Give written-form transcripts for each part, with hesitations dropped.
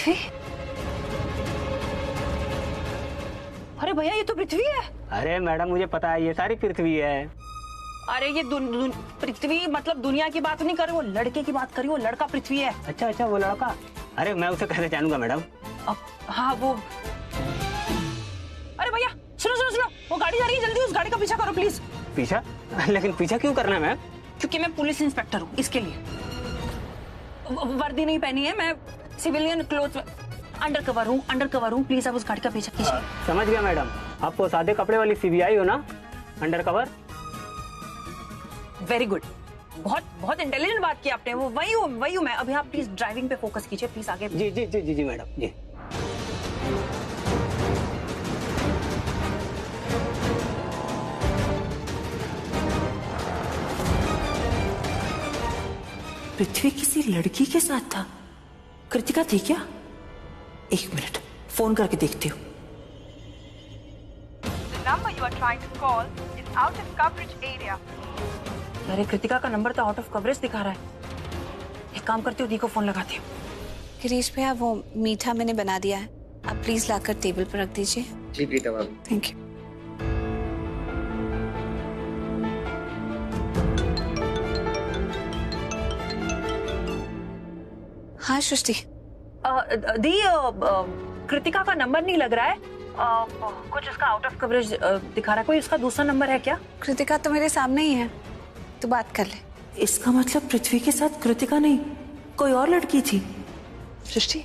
पृथ्वी? अरे भैया ये तो पृथ्वी है। अरे मैडम मुझे पता है ये सारी पृथ्वी है। अरे ये पृथ्वी मतलब दुनिया की बात नहीं कर रही, वो लड़के की बात कर रही, वो लड़का पृथ्वी है। अच्छा अच्छा वो लड़का। अरे मैं उसे कैसे जानूंगा मैडम? हाँ वो। अरे भैया सुनो सुनो सुनो, वो गाड़ी जा रही है, जल्दी उस गाड़ी का पीछा करो प्लीज। पीछा? लेकिन पीछा क्यों करना है मैम? क्योंकि मैं पुलिस इंस्पेक्टर हूँ, इसके लिए। वर्दी नहीं पहनी है, मैं सिविलियन क्लोथ अंडर कवर हूँ। प्लीज आप उस गाड़ी का पीछा कीजिए। समझ गया मैडम, आप वो सादे कपड़े वाली सीबीआई हो ना, अंडर कवर। वेरी गुड, बहुत बहुत इंटेलिजेंट बात की आपने। वो वही हूँ मैं। अभी आप प्लीज ड्राइविंग पे फोकस कीजिए प्लीज, आगे। जी जी जी जी जी मैडम जी। पृथ्वी किसी लड़की के साथ था? कृतिका थी क्या? एक मिनट, फोन करके देखती हूँ। अरे कृतिका का नंबर तो आउट ऑफ कवरेज दिखा रहा है। एक काम करती हूँ, दी को फोन लगाती हूँ। गिरीश भैया वो मीठा मैंने बना दिया है, आप प्लीज लाकर टेबल पर रख दीजिए। जी प्रीता मैम। Thank you. हाँ सृष्टि। दी कृतिका का नंबर नहीं लग रहा है, कुछ उसका आउट ऑफ कवरेज दिखा रहा है। कोई उसका दूसरा नंबर है क्या? कृतिका तो मेरे सामने ही है, तू बात कर ले। इसका मतलब पृथ्वी के साथ कृतिका नहीं, कोई और लड़की थी। सृष्टि।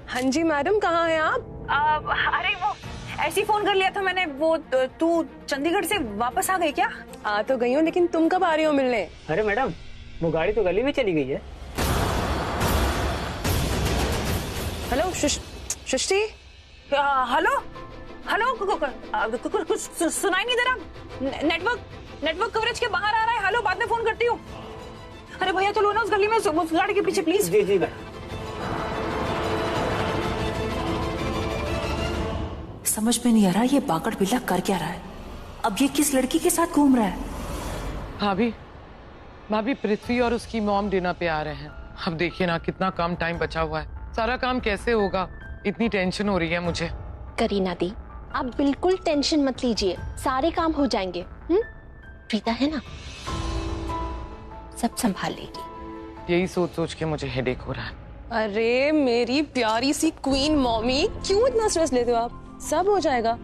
हाँ जी मैडम, कहाँ हैं आप? अरे वो ऐसे ही फोन कर लिया था मैंने। वो तू चंडीगढ़ से वापस आ गई क्या? आ तो गई हूँ, लेकिन तुम कब आ रही हो मिलने? अरे मैडम वो गाड़ी तो गली में चली गई है। हेलो सृष्टि। हेलो हेलो, कुछ सुनाई नहीं दे रहा। नेटवर्क कवरेज के बाहर आ रहा है। हेलो, बाद में फोन करती हूँ। अरे भैया चलो ना उस गली में, उस गाड़ी के पीछे प्लीज। Ji ji madam. समझ में नहीं आ रहा ये बागड़ बिल्ला कर क्या रहा है। अब ये किस लड़की के साथ घूम रहा है? भाभी पृथ्वी और उसकी मॉम डिनर पे आ रहे हैं। अब देखिए ना कितना कम टाइम बचा हुआ है, सारा काम कैसे होगा, इतनी टेंशन हो रही है मुझे। करीना दी आप बिल्कुल टेंशन मत लीजिए, सारे काम हो जाएंगे। प्रीता है ना, सब संभाल लेगी। यही सोच सोच के मुझे हेडेक हो रहा है। अरे मेरी प्यारी सी क्वीन मॉमी, क्यों इतना स्ट्रेस लेते हो आप? सब हो जाएगा।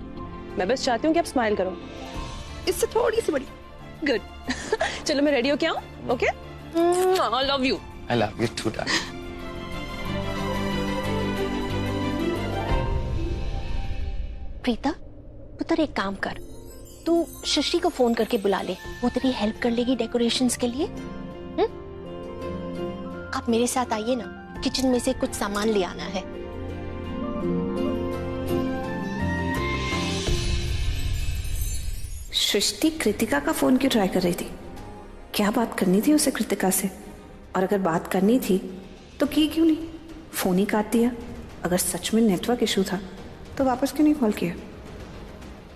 मैं बस चाहती हूँ कि आप स्माइल करो, इससे थोड़ी सी बड़ी। गुड। चलो मैं रेडी हो क्या? Okay, I love you. I love you too darling. Preeta पुत्र एक काम कर, तू सृष्टि को फोन करके बुला ले, वो तेरी हेल्प कर लेगी डेकोरेशंस के लिए। आप मेरे साथ आइए ना, किचन में से कुछ सामान ले आना है। सृष्टि कृतिका का फोन क्यों ट्राई कर रही थी? क्या बात करनी थी उसे कृतिका से? और अगर बात करनी थी तो की क्यों नहीं? फोन ही काट दिया। अगर सच में नेटवर्क इशू था तो वापस क्यों नहीं कॉल किया?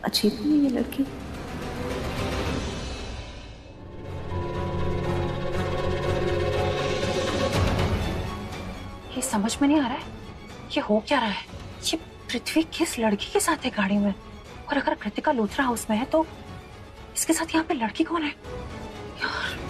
अजीब नहीं ये लड़की। ये समझ में नहीं आ रहा है ये हो क्या रहा है। ये पृथ्वी किस लड़की के साथ है गाड़ी में? और अगर कृतिका लूथरा हाउस में है तो इसके साथ यहाँ पे लड़की कौन है यार?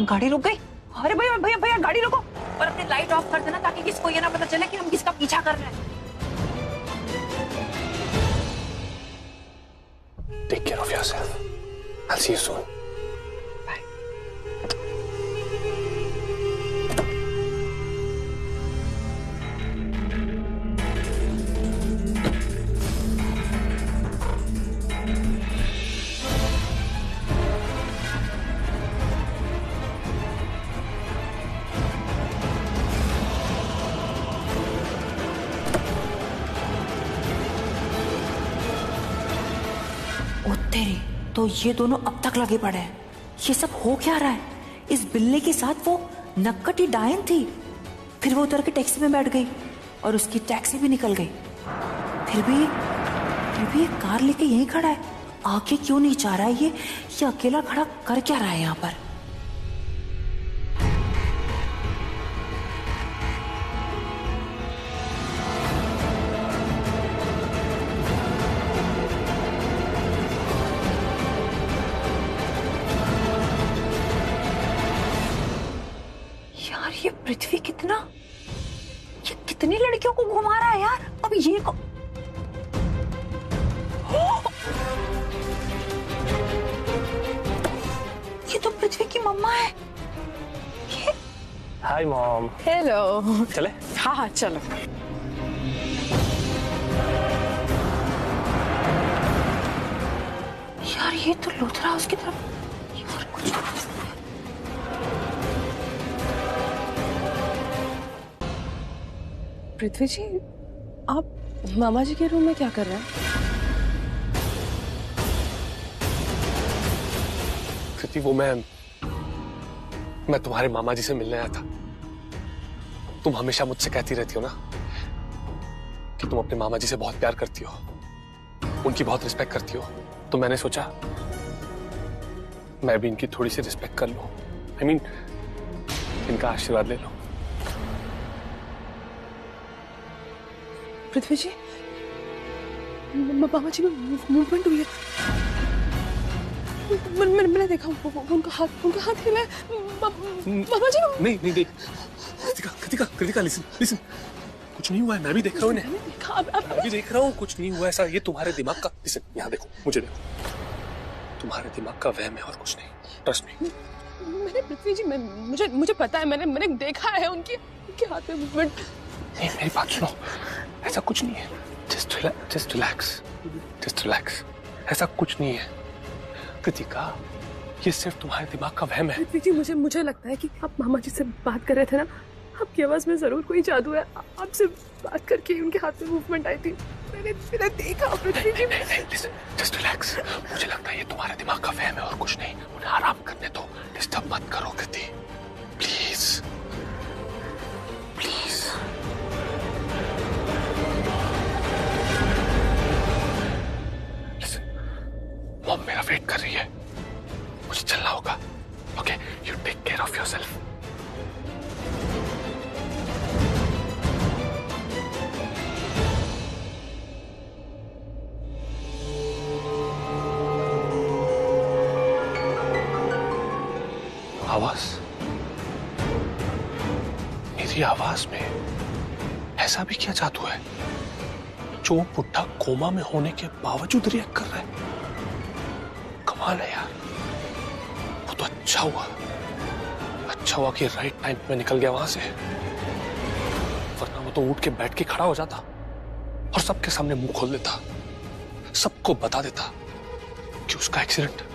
गाड़ी रुक गई। अरे भैया भैया भैया गाड़ी रोको और अपनी लाइट ऑफ कर देना ताकि किसको ये ना पता चले कि हम किसका पीछा कर रहे हैं। Take care of yourself. I'll see you soon. तेरे तो ये दोनों अब तक लगे पड़े हैं। ये सब हो क्या रहा है? इस बिल्ले के साथ वो नक्कटी डायन थी, फिर वो उतर के टैक्सी में बैठ गई और उसकी टैक्सी भी निकल गई। फिर भी ये कार लेके यहीं खड़ा है आगे क्यों नहीं जा रहा है? ये अकेला खड़ा कर क्या रहा है यहाँ पर? यार ये पृथ्वी ये कितनी लड़कियों को घुमा रहा है यार। अब ये ये तो पृथ्वी की मम्मा है। ये हाय मॉम। हेलो। चले? हाँ चलो। यार ये तो लूथरा हाउस की तरफ यार कुछ। पृथ्वी जी, आप मामा जी के रूम में क्या कर रहे हैं? कृति, वो मैं तुम्हारे मामा जी से मिलने आया था। तुम हमेशा मुझसे कहती रहती हो ना कि तुम अपने मामा जी से बहुत प्यार करती हो, उनकी बहुत रिस्पेक्ट करती हो। तो मैंने सोचा मैं भी इनकी थोड़ी सी रिस्पेक्ट कर लूं। I mean, इनका आशीर्वाद ले लो। पृथ्वी जी, मामा जी में मूवमेंट हुई है। मैंने देखा उनका हाथ हिला है। मामा जी नहीं कृतिका लिसन, कुछ नहीं हुआ है। मैं भी देख रहा हूँ इन्हें। मैं भी देख रहा हूँ, कुछ नहीं हुआ ऐसा। ये तुम्हारे दिमाग का, लिसन यहाँ देखो, मुझे देखो, तुम्हारे दिमाग का वहम है और कुछ नहीं। Trust me. मैंने पृथ्वी जी, मुझे पता है, मैंने देखा है उनके हाथ में मूवमेंट। नहीं, मेरी बात सुनो, ऐसा कुछ नहीं है। Just relax. ऐसा कुछ नहीं है कृतिका, ये सिर्फ तुम्हारे दिमाग का वहम है। पृथ्वी जी, मुझे लगता है कि आप मामा जी से बात कर रहे थे ना, आपकी आवाज में जरूर कोई जादू है। आपसे बात करके उनके हाथ में मूवमेंट आई थी। मैंने देखा पृथ्वी जी। Just relax. मुझे लगता है ये तुम्हारे दिमाग का वहम है और कुछ नहीं। उन्हें आराम करने दो, डिस्टर्ब मत करो कृति, प्लीज। मॉम मेरा वेट कर रही है, मुझे चलना होगा। Okay, you take care of yourself. आवाज, मेरी आवाज में ऐसा भी क्या जादू है जो बुढ़ा कोमा में होने के बावजूद रिएक्ट कर रहा है? कमाल है यार। वो तो अच्छा हुआ कि राइट टाइम पे निकल गया वहां से, वरना वो तो उठ के बैठ के खड़ा हो जाता और सबके सामने मुंह खोल देता, सबको बता देता कि उसका एक्सीडेंट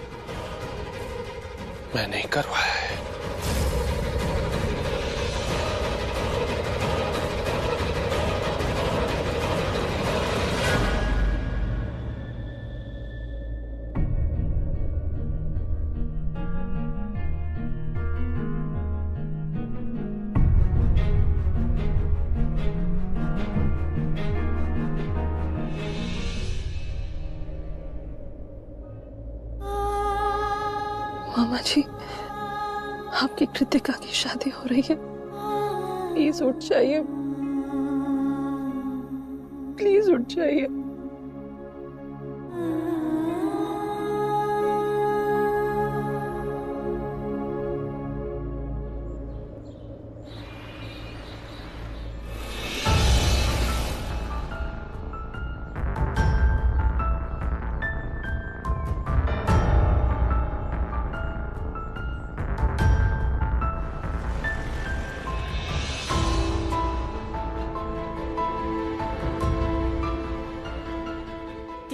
मैं नहीं करवाया है। मामा जी, आपकी कृतिका की शादी हो रही है। प्लीज उठ जाइए, प्लीज उठ जाइए।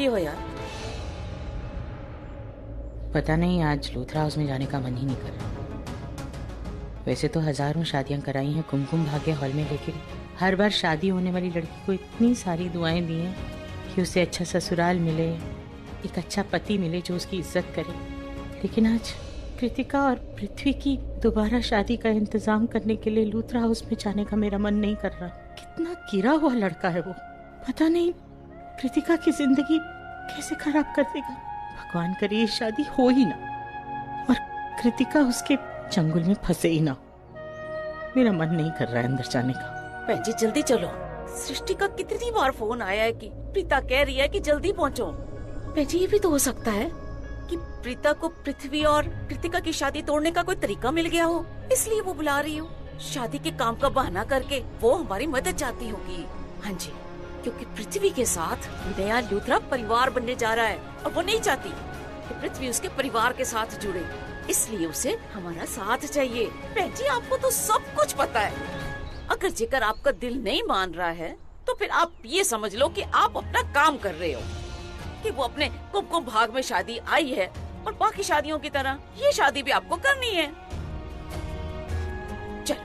हो यार, पता नहीं आज लूथरा हाउस में जाने का मन ही नहीं कर रहा। वैसे तो हजारों शादियां कराई हैं कुमकुम भाग्य हॉल में, लेकिन हर बार शादी होने वाली लड़की को इतनी सारी दुआएं दी हैं कि उसे अच्छा ससुराल मिले, एक अच्छा पति मिले जो उसकी इज्जत करे। लेकिन आज कृतिका और पृथ्वी की दोबारा शादी का इंतजाम करने के लिए लूथरा हाउस में जाने का मेरा मन नहीं कर रहा। कितना गिरा हुआ लड़का है वो, पता नहीं कृतिका की जिंदगी कैसे खराब कर देगा। भगवान करे ये शादी हो ही ना और कृतिका उसके चंगुल में फंसे ही ना। मेरा मन नहीं कर रहा है अंदर जाने का। बहन जी जल्दी चलो। सृष्टि का कितनी बार फोन आया है कि प्रीता कह रही है कि जल्दी पहुंचो। बहन जी ये भी तो हो सकता है कि प्रीता को पृथ्वी और कृतिका की शादी तोड़ने का कोई तरीका मिल गया हो, इसलिए वो बुला रही हो। शादी के काम का बहाना करके वो हमारी मदद चाहती होगी। हाँ जी, क्योंकि पृथ्वी के साथ नया लूथरा परिवार बनने जा रहा है और वो नहीं चाहती कि पृथ्वी उसके परिवार के साथ जुड़े, इसलिए उसे हमारा साथ चाहिए। बहन जी आपको तो सब कुछ पता है। अगर जेकर आपका दिल नहीं मान रहा है तो फिर आप ये समझ लो कि आप अपना काम कर रहे हो, कि वो अपने कुमकुम भाग में शादी आई है और बाकी शादियों की तरह ये शादी भी आपको करनी है। चलो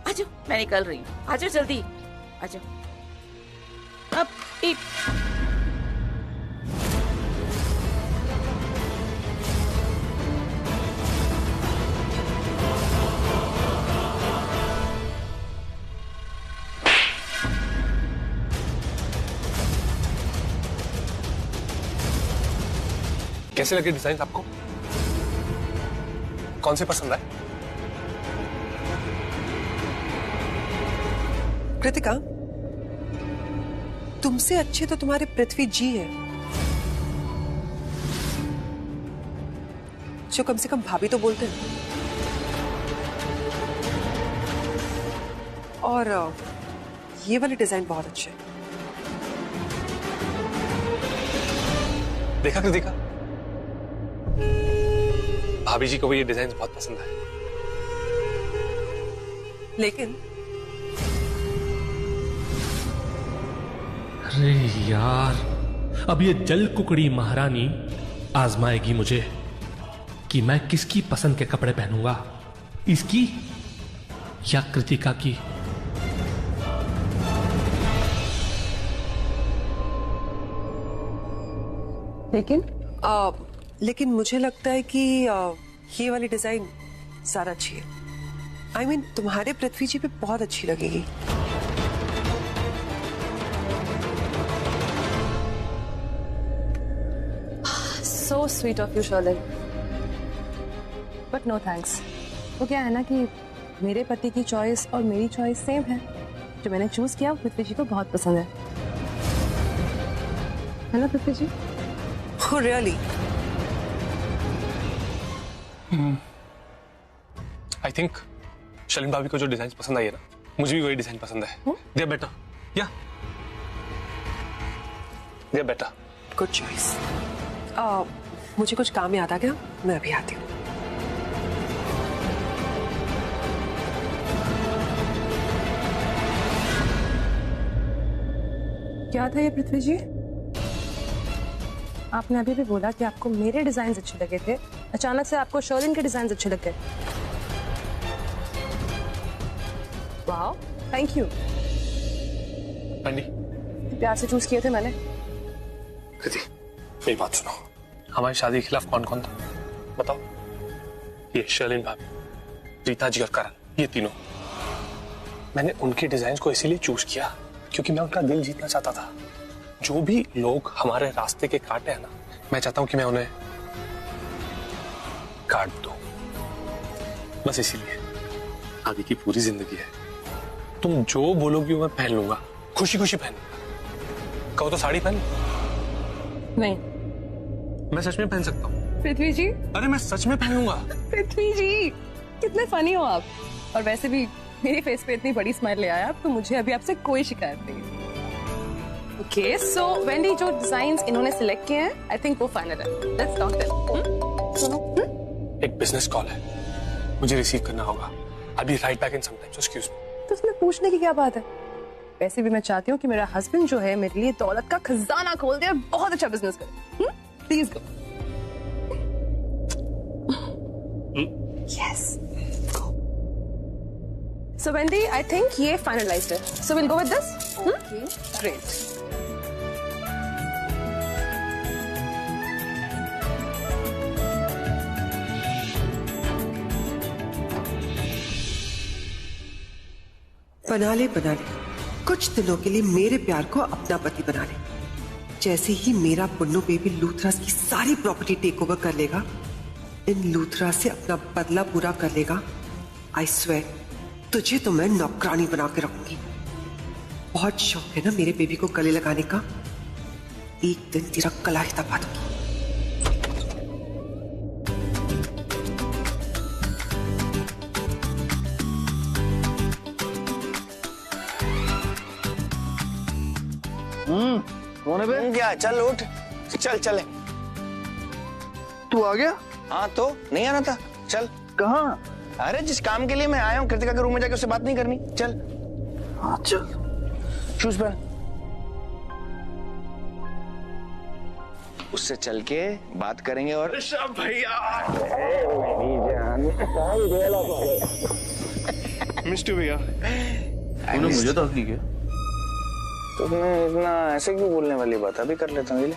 आजो, मैं निकल रही हूँ। आजो जल्दी आजो। अब एक कैसे लगे डिजाइन आपको? कौन से पसंद आए? कृतिका, तुमसे अच्छे तो तुम्हारे पृथ्वी जी हैं, जो कम से कम भाभी तो बोलते हैं। और ये वाले डिजाइन बहुत अच्छे हैं। देखा कृतिका, भाभी जी को भी ये डिजाइन बहुत पसंद आए। लेकिन अरे यार, अब ये जल कुकड़ी महारानी आजमाएगी मुझे कि मैं किसकी पसंद के कपड़े पहनूंगा, इसकी या कृतिका की। लेकिन मुझे लगता है कि ये वाली डिजाइन ज्यादा अच्छी है। I mean, तुम्हारे पृथ्वी जी पे बहुत अच्छी लगेगी। So sweet of you, Sherlyn. But no thanks. तो क्या है ना कि मेरे पति की चॉइस और मेरी चॉइस सेम है। जो मैंने चूज किया पृथ्वी जी को बहुत पसंद है ना Prithvi ji? Oh, really? I think Sherlyn भाभी को जो डिजाइन पसंद आई है ना, मुझे भी वही डिजाइन पसंद है। दे बेटा, या दे बेटा। Good choice. मुझे कुछ काम याद आ गया, मैं अभी आती हूँ। क्या था ये पृथ्वी जी? आपने अभी भी बोला कि आपको मेरे डिजाइन अच्छे लगे थे, अचानक से आपको शर्लिन के डिजाइन अच्छे लगे। Wow, thank you. पंडी, प्यार से चूज किए थे मैंने। कृति, मेरी बात सुनो। हमारी शादी के खिलाफ कौन कौन था बताओ? ये शर्लिन भाभी, रीता जी और करण, ये तीनों। मैंने उनके डिजाइन को इसीलिए चूज किया क्योंकि मैं उनका दिल जीतना चाहता था। जो भी लोग हमारे रास्ते के काटे हैं ना, मैं चाहता हूं कि मैं उन्हें काट दूं। बस इसीलिए आगे की पूरी जिंदगी है। तुम जो बोलोगी वो मैं पहन लूंगा, खुशी खुशी पहन लूंगा। कहो तो साड़ी पहन। नहीं, मैं सच में पहन सकता हूँ। पृथ्वी जी, अरे मैं सच में पहनूंगा। पृथ्वी जी कितने फनी हो आप। और वैसे भी मेरे फेस पे इतनी बड़ी स्माइल ले आया आप, तो मुझे अभी आपसे कोई शिकायत नहीं। ओके, सो वेंडी जो डिजाइन्स इन्होंने सिलेक्ट किए हैं, आई थिंक वो फाइनल है। Let's talk then. सुनो, एक बिजनेस कॉल है, मुझे रिसीव करना होगा। I'll be right back in some time, so excuse me. तो उसमें पूछने की क्या बात है? वैसे भी मैं चाहती हूँ कि मेरा हस्बैंड जो है मेरे लिए दौलत का खजाना खोल दे और बहुत अच्छा बिजनेस करे। Please go. Yes, go. So Wendy, I think ये फाइनलाइज्ड है। So will go with this. Great. बना ले कुछ दिनों के लिए मेरे प्यार को अपना पति बना ले। जैसे ही मेरा पुन्नू बेबी लूथरास की सारी प्रॉपर्टी टेक ओवर कर लेगा, इन लूथरास से अपना बदला पूरा कर लेगा। आई स्वेयर, तुझे तो मैं नौकरानी बना के रखूंगी। बहुत शौक है ना मेरे बेबी को गले लगाने का, एक दिन तेरा गला ही दबा दूंगी। कौन है बे? क्या? चल उठ, चल चले। तू आ गया? हाँ तो नहीं आना था? चल। कहाँ? अरे जिस काम के लिए मैं आया हूँ, कृतिका के रूम में जाके उससे बात नहीं करनी? चल। हाँ चल। शूज पहन। उससे चल के बात करेंगे और ऋषभ भैया मिस्टर भैया मुझे तो ठीक है। तुम्हें इतना ऐसे क्यों बोलने वाली बात? अभी कर लेता हूँ।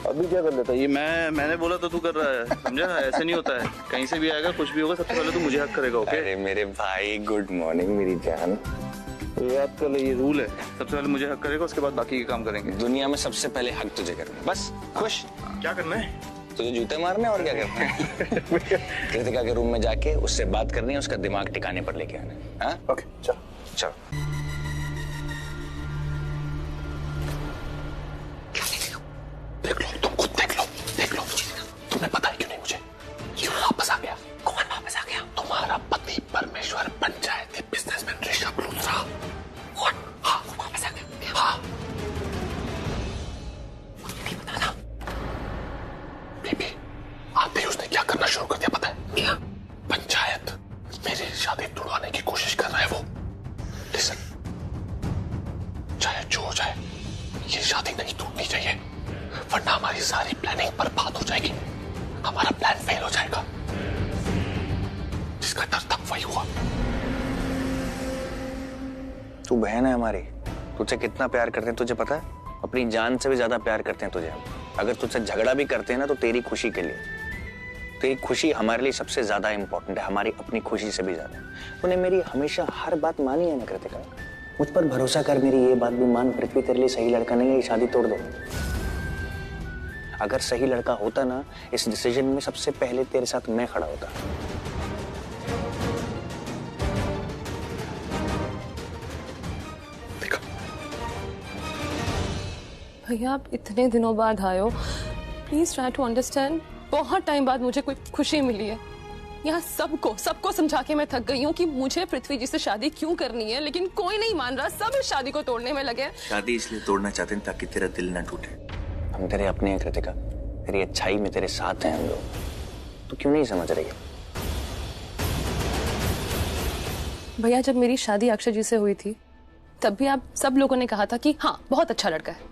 अभी क्या कर लेता? ये मैंने बोला तो तू कर रहा है, समझा? ऐसे नहीं होता है, कहीं से भी आएगा कुछ भी होगा सबसे पहले तू मुझे हक करेगा। ओके? अरे मेरे भाई, गुड मॉर्निंग मेरी जान। याद कर ले, ये रूल है, सबसे पहले मुझे हक करेगा, उसके बाद बाकी के काम करेंगे। दुनिया में सबसे पहले हक तुझे करना। बस खुश? क्या करना है? तुझे जूते मारने और क्या करना है? कृतिका के रूम में जाके उससे बात करनी है, उसका दिमाग टिकाने पर लेके आना है। हाँ? ओके चल चल। देख लो, तुम खुद देख लो, देख लो। तुम्हें पता है क्यों नहीं मुझे? क्यों वापस आ गया? कौन वापस आ गया? तुम्हारा पति परमेश्वर पंचायती बिजनेसमैन ऋषभ लूथरा। हाँ, वापस आ गया। हाँ, मुझे नहीं पता ना। बेबी, आते ही उसने क्या करना शुरू कर दिया पता है? क्या? पंचायत मेरी शादी तुड़वाने की कोशिश कर रहा है वो। लिसन, चाहे जो हो जाए, ये शादी नहीं टूटनी चाहिए, वरना हमारी सारी प्लानिंग बर्बाद हो जाएगी, हमारा प्लान फेल हो जाएगा। जिसका डर था वही हुआ। तू बहन है हमारी, तुझसे कितना प्यार करते हैं तुझे पता है? अपनी जान से भी ज्यादा प्यार करते हैं तुझे हम। अगर तुझसे झगड़ा भी करते हैं ना तो तेरी खुशी के लिए। तेरी खुशी हमारे लिए सबसे ज्यादा इंपॉर्टेंट है, हमारी अपनी खुशी से भी ज्यादा। तूने मेरी हमेशा हर बात मानी है ना कृतिका? मुझ पर भरोसा कर, मेरी ये बात भी मान, पृथ्वी तेरे लिए सही लड़का नहीं है, ये शादी तोड़ दो। अगर सही लड़का होता ना, इस डिसीजन में सबसे पहले तेरे साथ मैं खड़ा होता। भैया आप इतने दिनों बाद आए हो, प्लीज ट्राई टू अंडरस्टैंड। बहुत टाइम बाद मुझे कोई खुशी मिली है। यहाँ सबको समझा के मैं थक गई हूँ कि मुझे पृथ्वी जी से शादी क्यों करनी है, लेकिन कोई नहीं मान रहा, सब इस शादी को तोड़ने में लगे हैं। शादी इसलिए तोड़ना चाहते हैं ताकि तेरा दिल न टूटे। हम तेरे अपने हैं कृतिका, तेरी अच्छाई में तेरे साथ हैं हम लोग। तू क्यों नहीं समझ रही है? भैया जब मेरी शादी अक्षय जी से हुई थी, तब भी आप सब लोगों ने कहा था कि हाँ बहुत अच्छा लड़का है।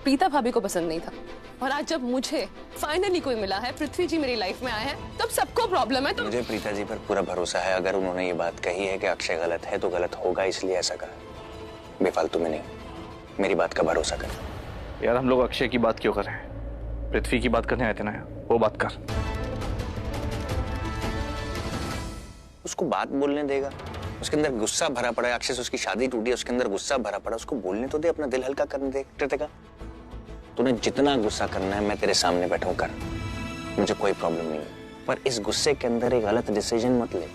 प्रीता भाभी को पसंद नहीं था। और आज जब मुझे फाइनली कोई मिला है, पृथ्वी जी मेरी लाइफ में आए हैं, तब सबको प्रॉब्लम है। तो मुझे प्रीता जी पर पूरा भरोसा है। अगर उन्होंने ये बात कही है कि अक्षय गलत है तो गलत होगा, इसलिए ऐसा कहा। बेफालतू में नहीं, मेरी बात का भरोसा कर। यार हम लोग अक्षय की बात क्यों कर रहे हैं? पृथ्वी की बात करने आए थे ना, वो बात कर। उसको बात बोलने देगा। उसके अंदर गुस्सा भरा पड़ा है, अक्षय से उसकी शादी टूटी है, उसके अंदर गुस्सा भरा पड़ा, उसको बोलने तो दे, अपना दिल हल्का करने दे। कृतिका तूने जितना गुस्सा करना है मैं तेरे सामने बैठा हूं, कर, मुझे कोई प्रॉब्लम नहीं है। पर इस गुस्से के अंदर एक गलत डिसीजन मत ले,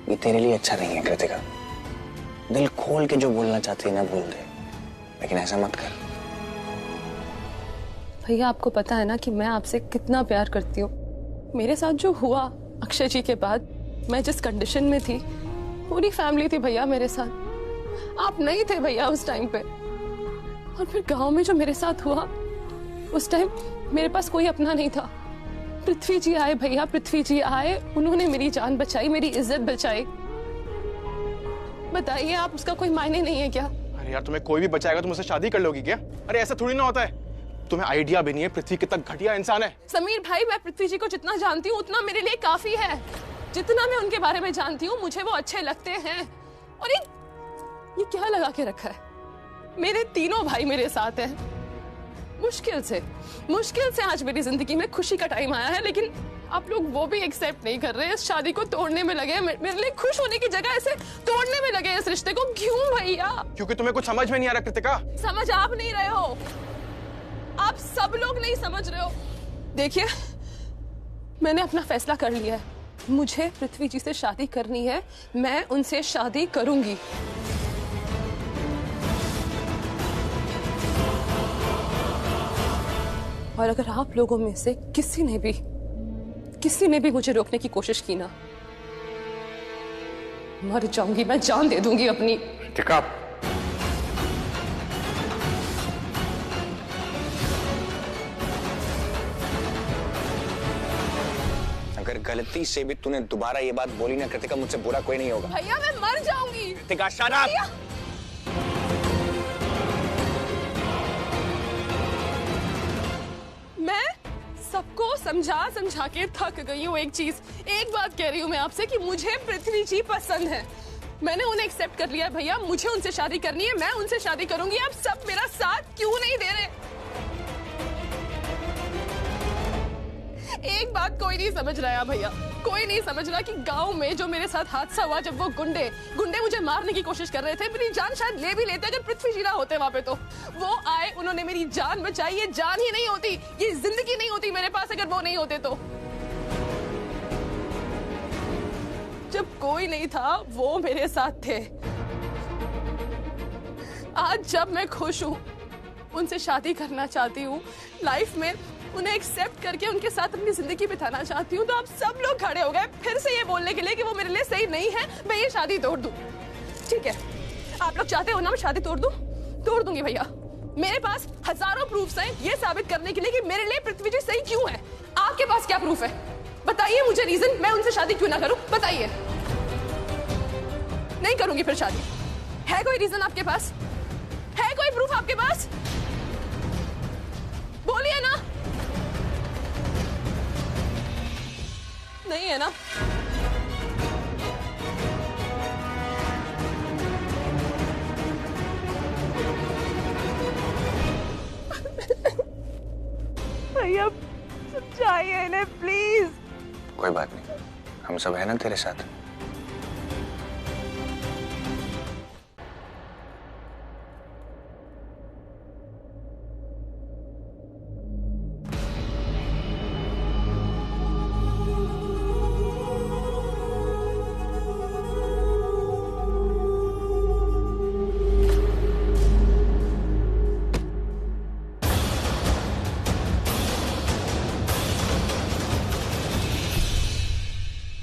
ये तेरे लिए अच्छा नहीं है कृतिका। दिल खोल के जो बोलना चाहती है ना बोल दे, लेकिन ऐसा मत कर। भैया आपको पता है ना कि मैं आपसे कितना प्यार करती हूँ। मेरे साथ जो हुआ अक्षय जी के बाद, मैं जिस कंडीशन में थी, पूरी फैमिली थी भैया मेरे साथ। आप नहीं थे भैया उस टाइम पे। और फिर गांव में जो मेरे साथ हुआ, उस टाइम मेरे पास कोई अपना नहीं था। पृथ्वी जी आए भैया, पृथ्वी जी आए, उन्होंने मेरी जान बचाई, मेरी इज्जत बचाई। बताइए आप, उसका कोई मायने नहीं है क्या? अरे यार तुम्हें कोई भी बचाएगा तुम उससे शादी कर लोगी क्या? अरे ऐसा थोड़ी ना होता है। तुम्हें आइडिया भी नहीं है पृथ्वी कितना घटिया इंसान है। समीर भाई, मैं पृथ्वी जी को जितना जानती हूँ उतना मेरे लिए काफी है। जितना मैं उनके बारे में जानती हूँ, मुझे वो अच्छे लगते हैं। और ये क्या लगा के रखा है? मेरे तीनों भाई मेरे साथ हैं। मुश्किल से आज मेरी जिंदगी में खुशी का टाइम आया है, लेकिन आप लोग वो भी एक्सेप्ट नहीं कर रहे। इस शादी को तोड़ने में लगे हैं। मेरे लिए खुश होने की जगह ऐसे तोड़ने में लगे हैं इस रिश्ते को। क्यों भैया? क्योंकि तुम्हें कुछ समझ में नहीं आ रहा कृतिका। समझ आप नहीं रहे हो। आप सब लोग नहीं समझ रहे हो। देखिए, मैंने अपना फैसला कर लिया है। मुझे पृथ्वी जी से शादी करनी है, मैं उनसे शादी करूंगी। और अगर आप लोगों में से किसी ने भी मुझे रोकने की कोशिश की ना, मर जाऊंगी, मैं जान दे दूंगी अपनी। टिका, अगर गलती से भी तूने दोबारा ये बात बोली ना कृतिका, मुझसे बुरा कोई नहीं होगा। भैया मैं मर जाऊंगी। Kritika shut up. मैं सबको समझा के थक गई हूँ। एक बात कह रही हूँ मैं आपसे कि मुझे पृथ्वी जी पसंद है। मैंने उन्हें एक्सेप्ट कर लिया है भैया, मुझे उनसे शादी करनी है, मैं उनसे शादी करूंगी। आप सब मेरा साथ क्यों नहीं दे रहे? एक बात कोई नहीं समझ रहा है भैया, कोई नहीं समझ रहा कि गांव में जो मेरे साथ हादसा हुआ, जब वो गुंडे मुझे मारने की कोशिश कर रहे थे, मेरी जान शायद ले भी लेते अगर पृथ्वी जी ना होते वहां पे। तो वो आए, उन्होंने मेरी जान बचाई। ये जान ही नहीं होती, ये जिंदगी नहीं होती मेरे पास अगर वो नहीं होते। तो जब कोई नहीं था वो मेरे साथ थे। आज जब मैं खुश हूँ, उनसे शादी करना चाहती हूँ, लाइफ में उन्हें एक्सेप्ट करके उनके साथ अपनी जिंदगी बिताना चाहती हूँ, तो आप सब लोग खड़े हो गए फिर से ये बोलने के लिए कि वो मेरे लिए सही नहीं है, मैं ये शादी तोड़ दूं। ठीक है, आप लोग चाहते हो ना मैं शादी तोड़ दूं? तोड़ दूंगी भैया। मेरे पास हजारों प्रूफ्स हैं ये साबित करने के लिए कि मेरे लिए पृथ्वी जी सही क्यों है। आपके पास क्या प्रूफ है? बताइए मुझे रीजन, मैं उनसे शादी क्यों ना करूं, बताइए। नहीं करूंगी फिर शादी। है कोई रीजन आपके पास? है कोई प्रूफ आपके पास? बोलिए ना। नहीं है ना? भैया समझाइए इन्हें प्लीज। कोई बात नहीं, हम सब है ना तेरे साथ।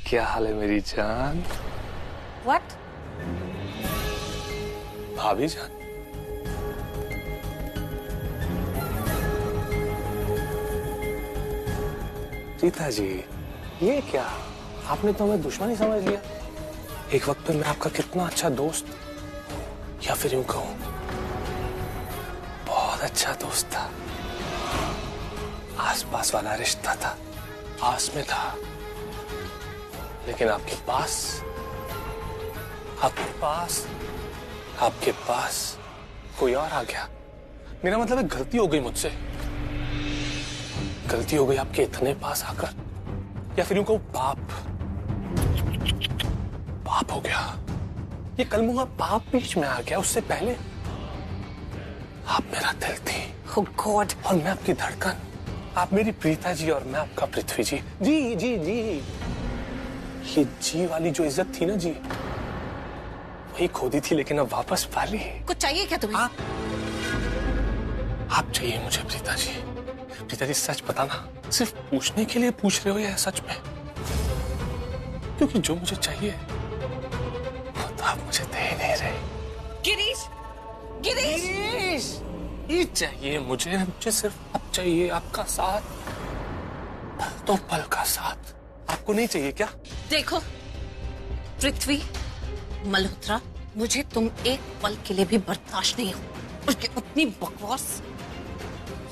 क्या हाल है मेरी जान? What? भाभी जान, सीता जी, ये क्या? आपने तो हमें दुश्मनी समझ लिया। एक वक्त पे मैं आपका कितना अच्छा दोस्त, या फिर यूं कहूं बहुत अच्छा दोस्त था। आसपास वाला रिश्ता था, आस में था, लेकिन आपके पास कोई और आ गया। मेरा मतलब है गलती हो गई मुझसे, गलती हो गई आपके इतने पास आकर, या फिर यूं कहूं पाप हो गया। ये कलमुआ पाप बीच में आ गया। उससे पहले आप मेरा दिल थी। Oh God! और मैं आपकी धड़कन, आप मेरी प्रीता जी और मैं आपका पृथ्वी जी। जी जी जी, ये जी वाली जो इज्जत थी ना जी, वही खोदी थी लेकिन अब वापस पाली। कुछ चाहिए क्या तुम्हें? आप चाहिए मुझे प्रीता जी। प्रीता जी सच बताना, सिर्फ पूछने के लिए पूछ रहे हो या सच में? क्योंकि जो मुझे चाहिए वो तो आप मुझे दे ही नहीं रहे। गिरीश! गिरीश! ये चाहिए मुझे सिर्फ अब चाहिए आपका साथ, पल तो पल का साथ। आपको नहीं चाहिए क्या? देखो पृथ्वी मल्होत्रा, मुझे तुम एक पल के लिए भी बर्दाश्त नहीं हो। उसकी उतनी बकवास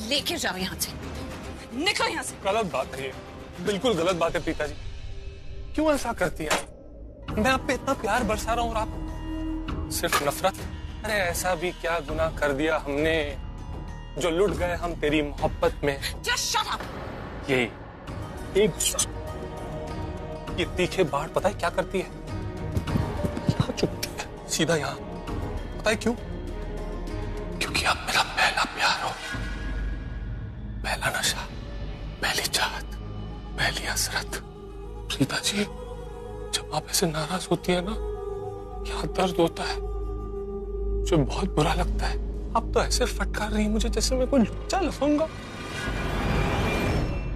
लेके जाओ यहाँ से, निकलो यहाँ से। गलत बात है ये, बिल्कुल गलत बात है प्रीता जी। क्यों ऐसा करती है? मैं आप पे इतना प्यार बरसा रहा हूँ और आप सिर्फ नफरत। अरे ऐसा भी क्या गुनाह कर दिया हमने जो लुट गए हम तेरी मोहब्बत में? Just shut up! यही एक ये तीखे बाढ़ पता है क्या करती है? यहाँ चुपती है, सीधा यहाँ। पता है क्यों? क्योंकि आप मेरा पहला प्यार हो। जी, जब आप ऐसे नाराज होती है ना, यहाँ दर्द होता है, मुझे बहुत बुरा लगता है। आप तो ऐसे फटकार रही मुझे जैसे मैं कोई लुच्चा लफंगा।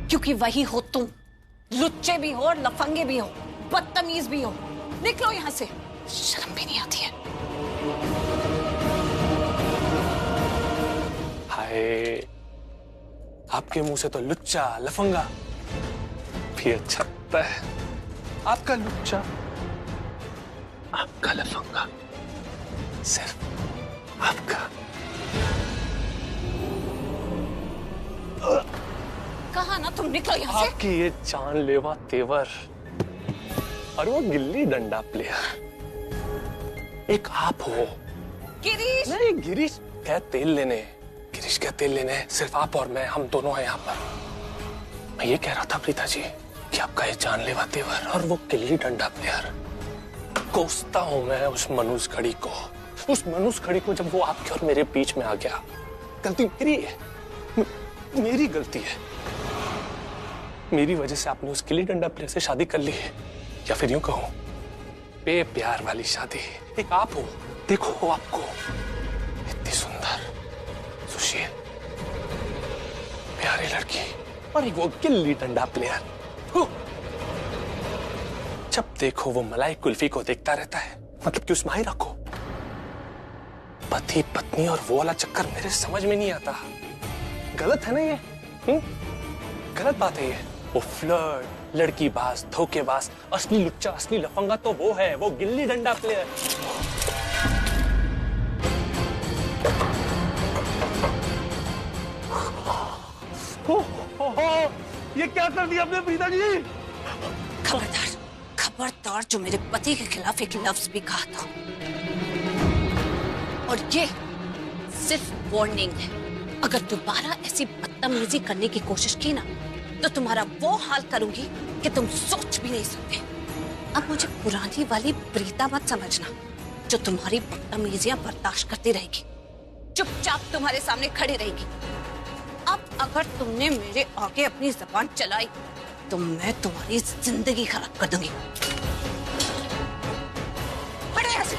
क्योंकि वही हो तुम, लुच्चे भी हो और लफंगे भी हो, बदतमीज भी हो। निकलो यहाँ से, शर्म भी नहीं आती है। हाय, आपके मुंह से तो लुच्चा लफंगा भी अच्छा लगता है। आपका लुच्चा, आपका लफंगा, सिर्फ आपका। कहा ना तुम, निकलो यहाँ से। आपकी ये जानलेवा तेवर और वो गिल्ली डंडा प्लेयर, एक आप हो। गिरीश, नहीं, गिरीश क्या तेल लेने, गिरीश क्या तेल लेने, सिर्फ आप और मैं, हम दोनों हैं यहाँ पर। मैं ये कह रहा था प्रीता जी कि आपका ये जानलेवा तेवर और वो गिल्ली डंडा प्लेयर, कोसता हूं मैं उस मनुष्य खड़ी को, उस मनुष्य खड़ी को, जब वो आपके और मेरे बीच में आ गया। गलती मेरी है, मेरी गलती है। मेरी वजह से आपने उस गिल्ली डंडा प्लेयर से शादी कर ली है, या फिर यूं कहूं बेप्यार वाली शादी। एक आप हो, देखो आपको, इतनी सुंदर, सुशील, प्यारी लड़की, और वो गिल्ली डंडा प्लेयर। जब देखो वो मलाई कुल्फी को देखता रहता है, मतलब कि उसमें ही रखो। पति पत्नी और वो वाला चक्कर मेरे समझ में नहीं आता। गलत है ना ये? गलत बात है ये। वो फ्लर्ट, लड़की बाज, धोखेबाज, असली लुच्चा, असली लफंगा तो वो है, वो गिल्ली डंडा प्लेयर। ये क्या कर दिया आपने प्रीता जी? खबरदार, खबरदार, जो मेरे पति के खिलाफ एक लफ्ज भी कहा था। और ये सिर्फ वार्निंग है। अगर दोबारा ऐसी बदतमीजी करने की कोशिश की ना, तो तुम्हारा वो हाल करूंगी कि तुम सोच भी नहीं सकते। अब मुझे पुरानी वाली प्रीता मत समझना, जो तुम्हारी बदतमीजियां बर्दाश्त करती रहेगी, चुपचाप तुम्हारे सामने खड़ी रहेगी। अब अगर तुमने मेरे आगे अपनी जबान चलाई, तो मैं तुम्हारी जिंदगी खराब कर दूंगी। हटो यहाँ से।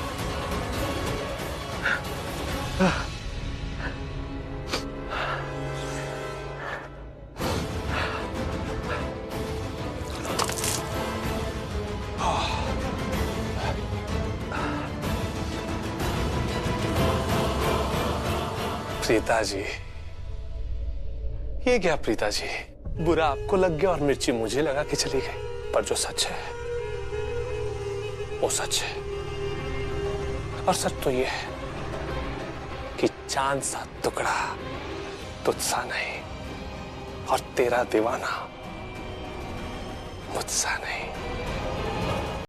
प्रीता जी, ये क्या प्रीता जी, बुरा आपको लग गया और मिर्ची मुझे लगा के चली गई। पर जो सच है वो सच है, और सच तो ये है कि चांद सा टुकड़ा तुझसा नहीं, और तेरा दीवाना मुझसा नहीं।